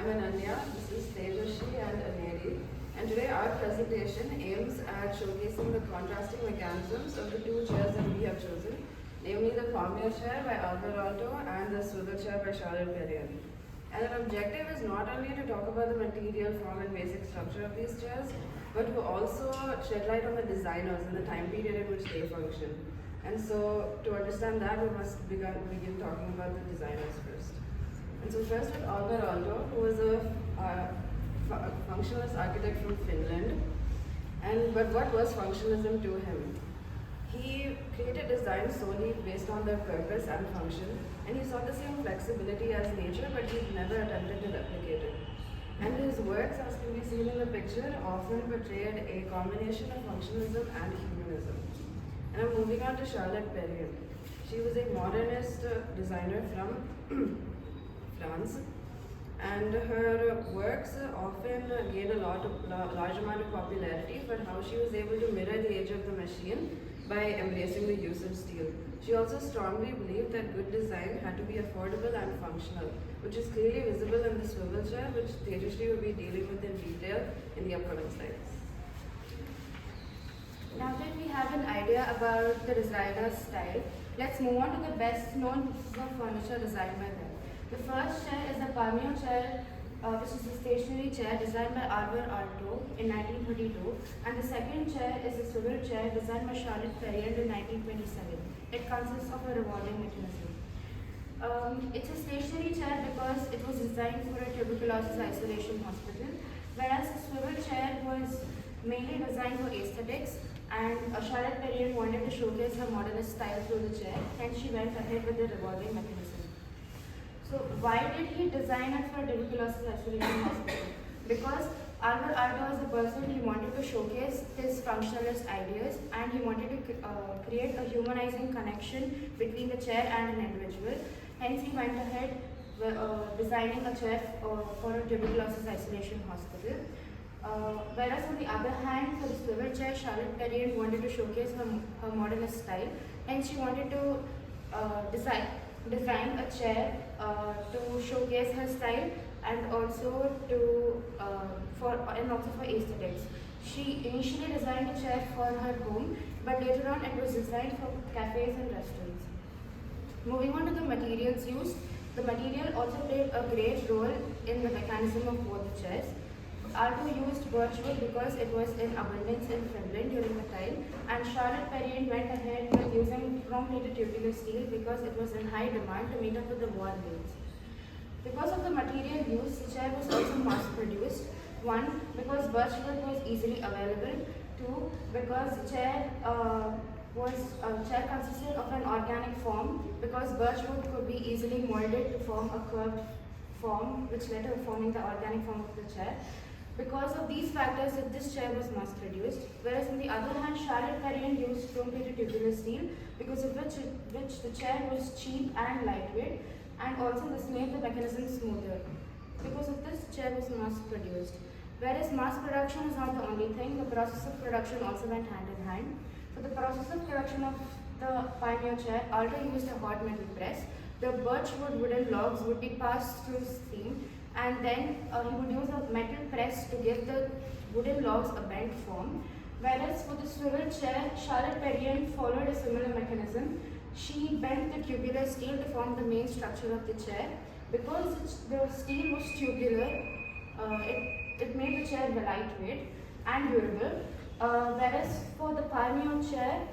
I'm Ananya, this is Tejashi and Aneri, and today our presentation aims at showcasing the contrasting mechanisms of the two chairs that we have chosen, namely the Paimio chair by Alvarado and the Swivel chair by Charlotte Perrier. And our objective is not only to talk about the material, form and basic structure of these chairs, but to also shed light on the designers and the time period in which they function. And so to understand that, we must begin talking about the designers first. And so first with Alvarado, who was a functionalist architect from Finland. But what was functionalism to him? He created designs solely based on their purpose and function, and he saw the same flexibility as nature, but he never attempted to replicate it. And his works, as can be seen in the picture, often portrayed a combination of functionalism and humanism. And I'm moving on to Charlotte Perrier. She was a modernist designer from France, and her works often gained a large amount of popularity for how she was able to mirror the age of the machine by embracing the use of steel. She also strongly believed that good design had to be affordable and functional, which is clearly visible in the swivel chair, which Tejashri will be dealing with in detail in the upcoming slides. Now that we have an idea about the designer's style, let's move on to the best known pieces of furniture designed by them. The first chair is the Paimio chair, which is a stationary chair designed by Alvarado in 1932, and the second chair is a swivel chair designed by Charlotte Perrier in 1927. It consists of a revolving mechanism. It's a stationary chair because it was designed for a tuberculosis isolation hospital, whereas the swivel chair was mainly designed for aesthetics, and Charlotte Perrier wanted to showcase her modernist style through the chair, and she went ahead with the revolving mechanism. So why did he design it for a tuberculosis isolation hospital? Because Alvarado as a person, he wanted to showcase his functionalist ideas, and he wanted to create a humanizing connection between the chair and an individual. Hence he went ahead designing a chair for a tuberculosis isolation hospital. Whereas on the other hand, for the swivel chair, Charlotte Perrier wanted to showcase her modernist style, and she wanted to design a chair to showcase her style, and also for aesthetics. She initially designed a chair for her home, but later on it was designed for cafes and restaurants. Moving on to the materials used, the material also played a great role in the mechanism of both the chairs. Alto used birch wood because it was in abundance in Finland during the time, and Charlotte Perrier went ahead with using chrome-plated tubular steel because it was in high demand to meet up with the war needs. Because of the material used, the chair was also mass-produced. One, because birch wood was easily available. Two, because the chair consisted of an organic form, because birch wood could be easily molded to form a curved form, which led to forming the organic form of the chair. Because of these factors, this chair was mass-produced, whereas on the other hand, Charlotte Perrier used chrome-plated tubular steel, because of which the chair was cheap and lightweight, and also this made the mechanism smoother. Because of this, chair was mass-produced. Whereas mass production is not the only thing, the process of production also went hand in hand. For the process of production of the Paimio chair, Alto used a hot metal press. The birch wood wooden logs would be passed through steam, and then he would use a metal press to give the wooden logs a bent form. Whereas for the swivel chair, Charlotte Perrier followed a similar mechanism. She bent the tubular steel to form the main structure of the chair. Because the steel was tubular, it made the chair lightweight and durable. Whereas for the Paimio chair,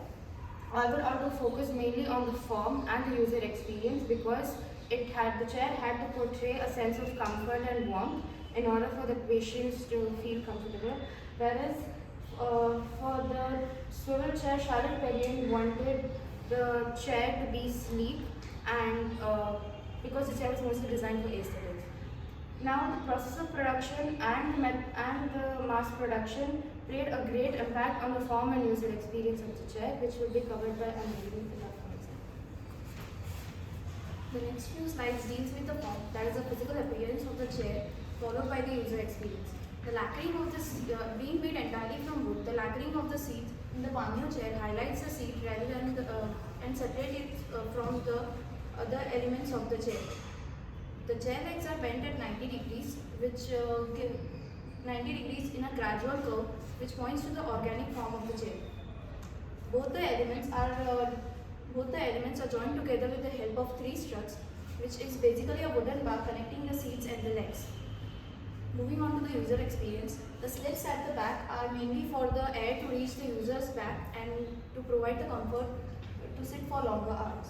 Alvarado focused mainly on the form and the user experience, because the chair had to portray a sense of comfort and warmth in order for the patients to feel comfortable. Whereas for the swivel chair, Charlotte Perrier wanted the chair to be sleek, and because the chair was mostly designed for aesthetics. Now the process of production and the mass production played a great impact on the form and user experience of the chair, which will be covered by Anjali. The next few slides deals with the form, that is the physical appearance of the chair, followed by the user experience. The lacquering of the seat, being made entirely from wood, the lacquering of the seat in the Paimio chair highlights the seat rather than and separates it from the other elements of the chair. The chair legs are bent at 90 degrees which give 90 degrees in a gradual curve, which points to the organic form of the chair. Both the elements are joined together with the help of three struts, which is basically a wooden bar connecting the seats and the legs. Moving on to the user experience, the slits at the back are mainly for the air to reach the user's back and to provide the comfort to sit for longer hours.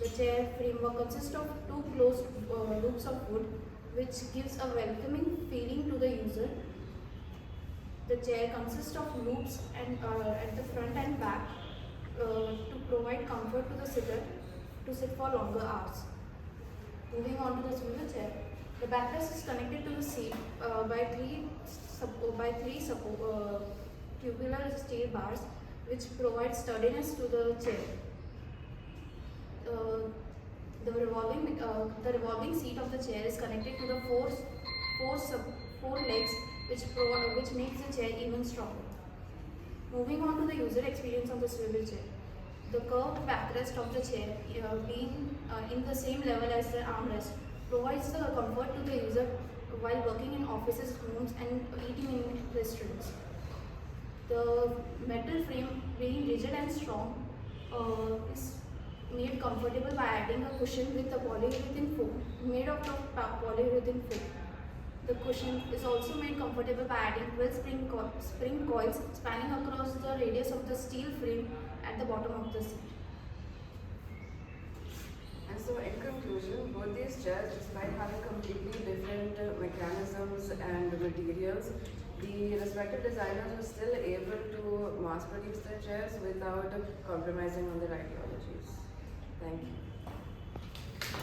The chair framework consists of two closed loops of wood, which gives a welcoming feeling to the user. The chair consists of loops and at the front and back to provide comfort to the sitter to sit for longer hours. Moving on to the swivel chair, the backrest is connected to the seat by three tubular steel bars, which provide sturdiness to the chair. The revolving seat of the chair is connected to the four legs, which makes the chair even stronger. Moving on to the user experience of the swivel chair. The curved backrest of the chair, being in the same level as the armrest, provides the comfort to the user while working in offices, homes, and eating in restaurants. The metal frame, being rigid and strong, is made comfortable by adding a cushion with a polyurethane foam made out of polyurethane foam. The cushion is also made comfortable by adding 12 spring coils spanning across the radius of the steel frame at the bottom of the seat. And so, in conclusion, both these chairs, despite having completely different mechanisms and materials, the respective designers were still able to mass produce their chairs without compromising on their ideologies. Thank you.